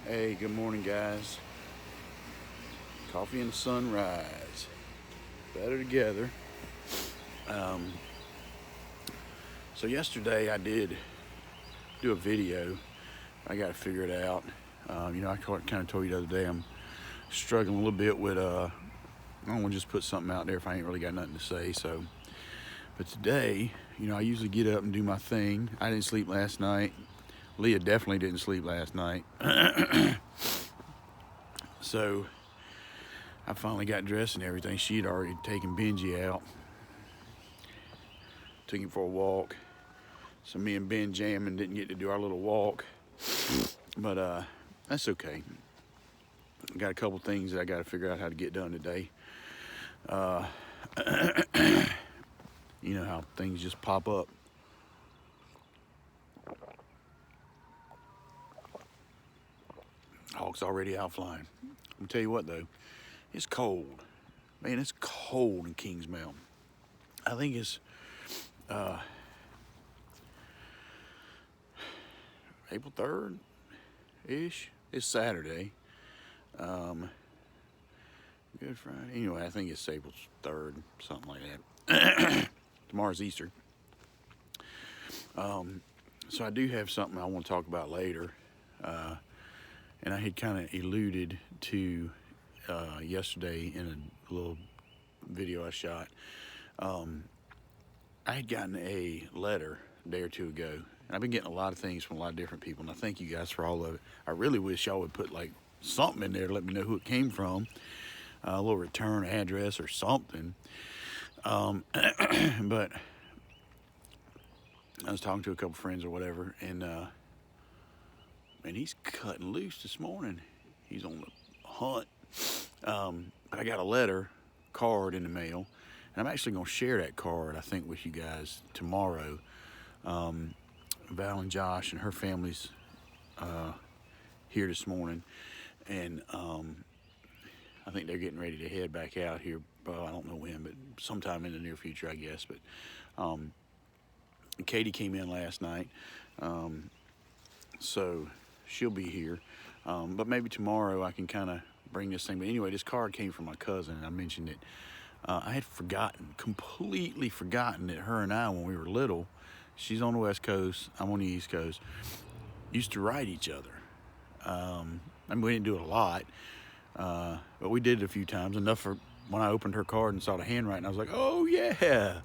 Hey, good morning, guys. Coffee and sunrise. Better together. Um, so, yesterday I did do a video. I got to figure it out. I kind of told you the other day I'm struggling a little bit with, I don't want to just put something out there if I ain't really got nothing to say. So, but today, I usually get up and do my thing. I didn't sleep last night. Leah definitely didn't sleep last night. So, I finally got dressed and everything. She had already taken Benji out. Took him for a walk. So me and Ben jamming didn't get to do our little walk. But that's okay. Got a couple things that I got to figure out how to get done today. You know how things just pop up. Hawk's already out flying. I'm gonna tell you what though, it's cold. Man, it's cold in Kings Mountain. I think it's April 3rd ish. It's Saturday. Good Friday. Anyway, I think it's April 3rd, something like that. Tomorrow's Easter. So I do have something I want to talk about later. And I had kind of alluded to yesterday in a little video I shot. I had gotten a letter a day or two ago. And I've been getting a lot of things from a lot of different people, and I thank you guys for all of it. I really wish y'all would put like something in there to let me know who it came from, a little return address or something. But I was talking to a couple friends or whatever, and man, he's cutting loose this morning. He's on the hunt. But I got a letter card in the mail, and I'm actually going to share that card, I think, with you guys tomorrow. Val and Josh and her family's here this morning, and I think they're getting ready to head back out here. I don't know when, but sometime in the near future, I guess. But Katie came in last night, so she'll be here. But maybe tomorrow I can kind of bring this thing. But anyway, this card came from my cousin, and I mentioned it. I had completely forgotten that her and I, when we were little, she's on the West Coast, I'm on the East Coast, used to write each other. We didn't do it a lot, but we did it a few times, enough for when I opened her card and saw the handwriting, I was like, oh yeah,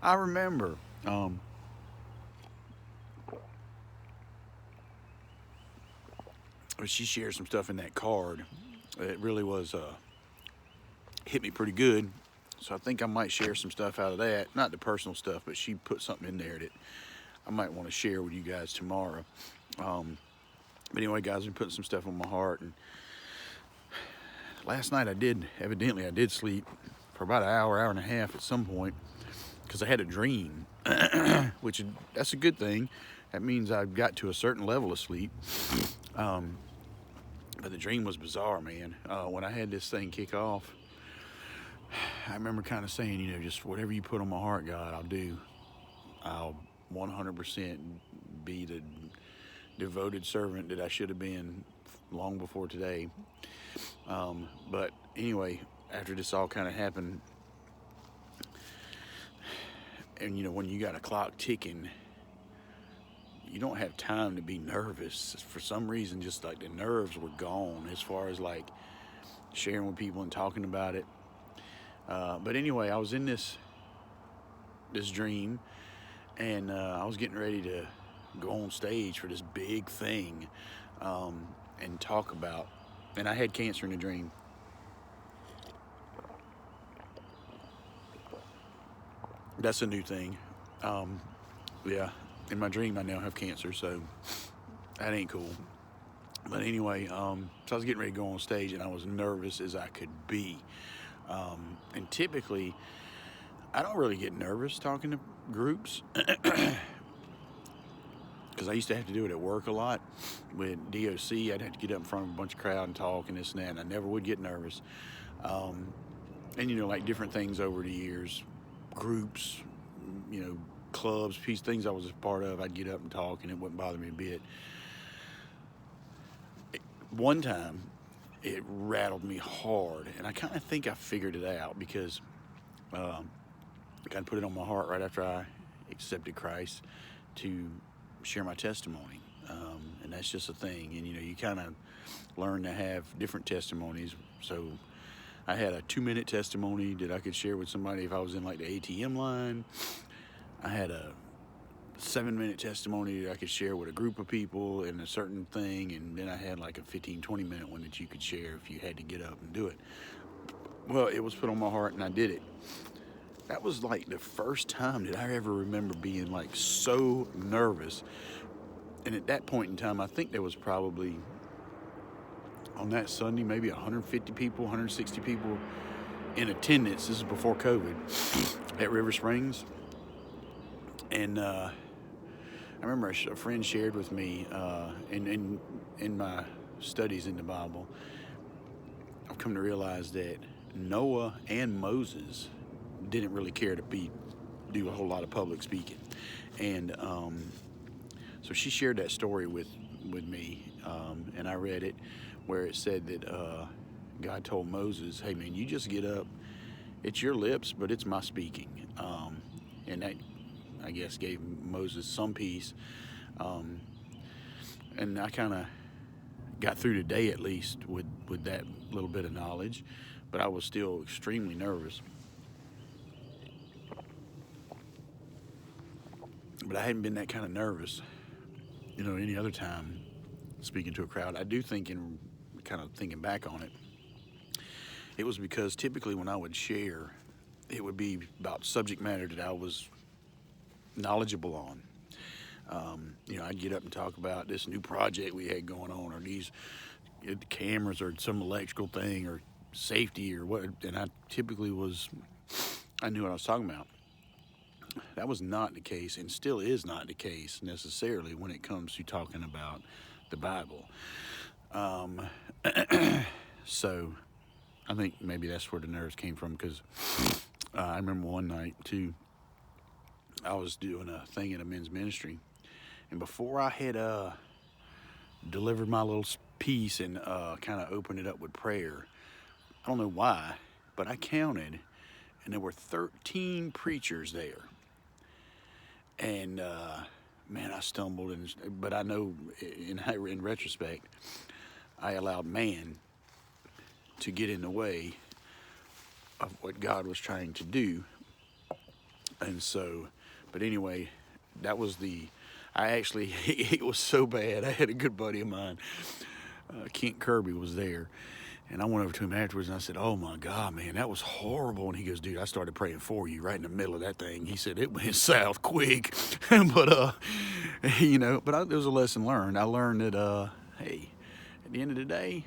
I remember. She shared some stuff in that card. It really was hit me pretty good. So I think I might share some stuff out of that. Not the personal stuff, but she put something in there that I might want to share with you guys tomorrow. But anyway, guys, I've been putting some stuff on my heart. And last night I did sleep for about an hour and a half at some point, because I had a dream, which that's a good thing. That means I've got to a certain level of sleep. But the dream was bizarre, man. When I had this thing kick off, I remember kind of saying, just whatever you put on my heart, God, I'll do. I'll 100% be the devoted servant that I should have been long before today. But anyway, after this all kind of happened, and when you got a clock ticking, you don't have time to be nervous. For some reason, just like the nerves were gone as far as like sharing with people and talking about it. But anyway, I was in this dream, and I was getting ready to go on stage for this big thing and talk about, and I had cancer in the dream. That's a new thing. Yeah, in my dream I now have cancer, so that ain't cool. But anyway, so I was getting ready to go on stage, and I was nervous as I could be. And typically, I don't really get nervous talking to groups, because I used to have to do it at work a lot. With DOC, I'd have to get up in front of a bunch of crowd and talk and this and that, and I never would get nervous. And like different things over the years, groups, clubs, things I was a part of, I'd get up and talk, and it wouldn't bother me a bit. one time it rattled me hard, and I kind of think I figured it out because God put it on my heart right after I accepted Christ to share my testimony. And that's just a thing. And, you kind of learn to have different testimonies. So I had a 2-minute testimony that I could share with somebody if I was in like the ATM line. I had a 7-minute testimony that I could share with a group of people in a certain thing. And then I had like a 15-20 minute one that you could share if you had to get up and do it. Well, it was put on my heart and I did it. That was like the first time that I ever remember being like so nervous. And at that point in time, I think there was probably on that Sunday, maybe 150 people, 160 people in attendance. This is before COVID at River Springs. And I remember a friend shared with me in my studies in the Bible, I've come to realize that Noah and Moses didn't really care to do a whole lot of public speaking. And so she shared that story with me, and I read it where it said that God told Moses, hey man, you just get up, it's your lips, but it's my speaking. And that, I guess, gave Moses some peace. And I kind of got through today at least with that little bit of knowledge, but I was still extremely nervous. But I hadn't been that kind of nervous, any other time speaking to a crowd. I do think, in kind of thinking back on it, it was because typically when I would share, it would be about subject matter that I was knowledgeable on. I'd get up and talk about this new project we had going on, or these cameras, or some electrical thing, or safety, or what. And I knew what I was talking about. That was not the case, and still is not the case necessarily when it comes to talking about the Bible. So I think maybe that's where the nerves came from, because I remember one night too, I was doing a thing in a men's ministry, and before I had delivered my little piece and kind of opened it up with prayer, I don't know why, but I counted, and there were 13 preachers there. And man, I stumbled, but I know in retrospect, I allowed man to get in the way of what God was trying to do. And so, but anyway, that was it was so bad. I had a good buddy of mine, Kent Kirby, was there. And I went over to him afterwards and I said, oh my God, man, that was horrible. And he goes, dude, I started praying for you right in the middle of that thing. He said, it went south quick. But, there was a lesson learned. I learned that, hey, at the end of the day,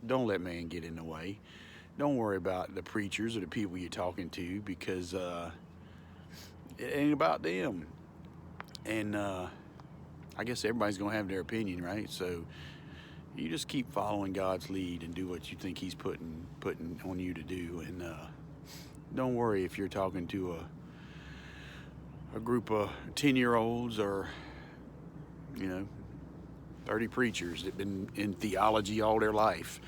don't let man get in the way. Don't worry about the preachers or the people you're talking to, because it ain't about them. And I guess everybody's going to have their opinion, right? So you just keep following God's lead and do what you think he's putting on you to do. And don't worry if you're talking to a group of 10-year-olds or 30 preachers that have been in theology all their life.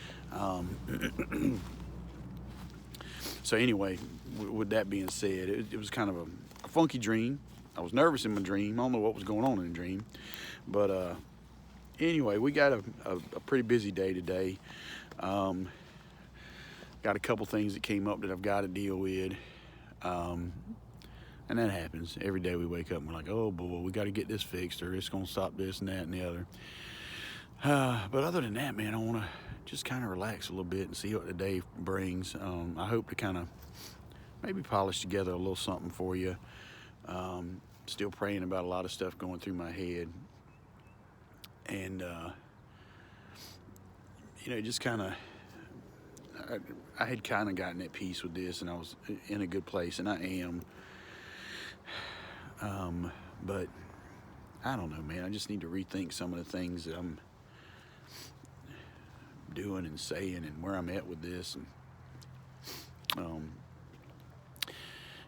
So anyway, with that being said, it was kind of a funky dream. I was nervous in my dream. I don't know what was going on in the dream, but anyway, we got a pretty busy day today. Got a couple things that came up that I've got to deal with. And that happens. Every day we wake up and we're like, oh boy, we got to get this fixed, or it's going to stop this and that and the other. But other than that, man, I want to just kind of relax a little bit and see what the day brings. I hope to kind of maybe polish together a little something for you. Still praying about a lot of stuff going through my head. And, just kind of, I had kind of gotten at peace with this, and I was in a good place, and I am. But I don't know, man. I just need to rethink some of the things that I'm doing and saying and where I'm at with this. And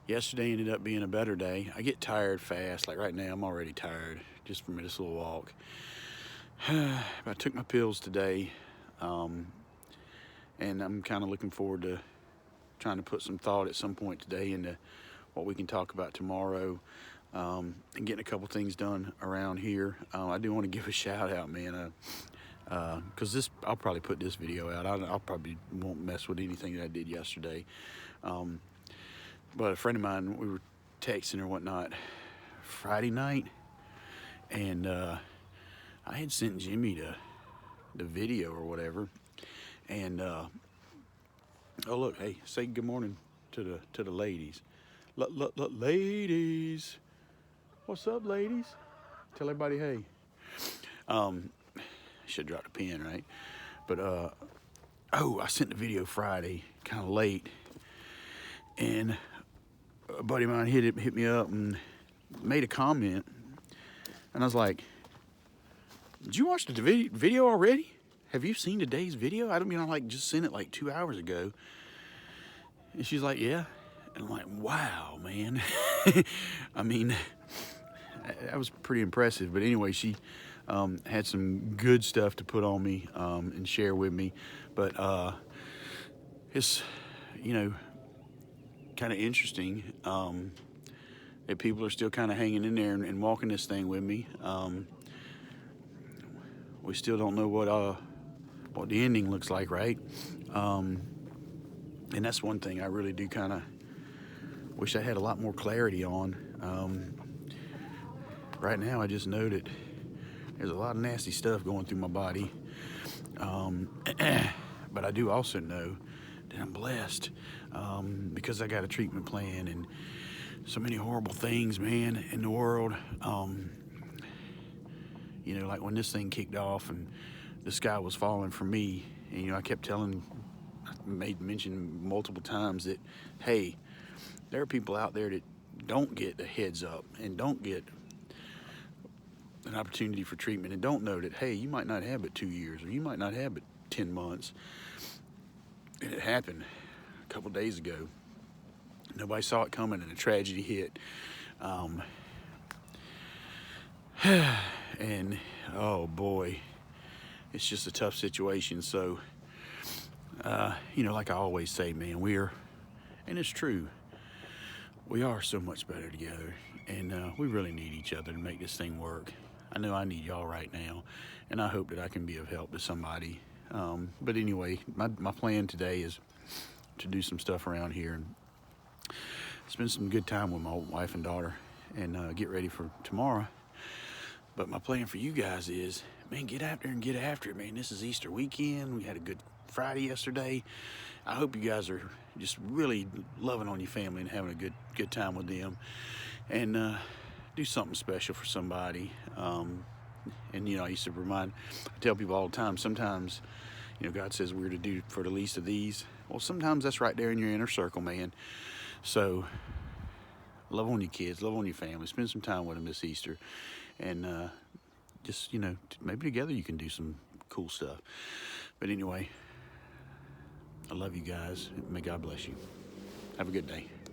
yesterday ended up being a better day. I get tired fast. Like right now, I'm already tired just from this little walk. I took my pills today, and I'm kind of looking forward to trying to put some thought at some point today into what we can talk about tomorrow, and getting a couple things done around here. I do want to give a shout out, man, because I'll probably put this video out. I'll probably won't mess with anything that I did yesterday. But a friend of mine, we were texting or whatnot Friday night, and I had sent Jimmy the video or whatever, and oh look, hey, say good morning to the ladies. Look, ladies, what's up, ladies? Tell everybody hey. Should drop the pen, right? But oh, I sent the video Friday, kind of late, and a buddy of mine hit me up and made a comment, and I was like, did you watch the video already? Have you seen today's video? I like just sent it like 2 hours ago. And she's like, yeah. And I'm like, wow, man. I mean, that was pretty impressive. But anyway, she had some good stuff to put on me and share with me. But it's, kind of interesting that people are still kind of hanging in there and walking this thing with me. We still don't know what the ending looks like, right? And that's one thing I really do kind of wish I had a lot more clarity on. Right now, I just know that there's a lot of nasty stuff going through my body. But I do also know that I'm blessed because I got a treatment plan and so many horrible things, man, in the world. Like when this thing kicked off and the sky was falling for me, and I kept made mention multiple times that, hey, there are people out there that don't get a heads up and don't get an opportunity for treatment and don't know that, hey, you might not have it 2 years or you might not have it 10 months. And it happened a couple days ago. Nobody saw it coming and a tragedy hit. And oh boy, it's just a tough situation. So, like I always say, man, and it's true, we are so much better together, and we really need each other to make this thing work. I know I need y'all right now, and I hope that I can be of help to somebody. But anyway, my plan today is to do some stuff around here and spend some good time with my wife and daughter and get ready for tomorrow. But my plan for you guys is, man, get out there and get after it, man. This is Easter weekend. We had a good Friday yesterday. I hope you guys are just really loving on your family and having a good time with them. And do something special for somebody. And I used to I tell people all the time, sometimes, God says we're to do for the least of these. Well, sometimes that's right there in your inner circle, man. So love on your kids, love on your family, spend some time with them this Easter. And just, maybe together you can do some cool stuff. But anyway, I love you guys. May God bless you. Have a good day.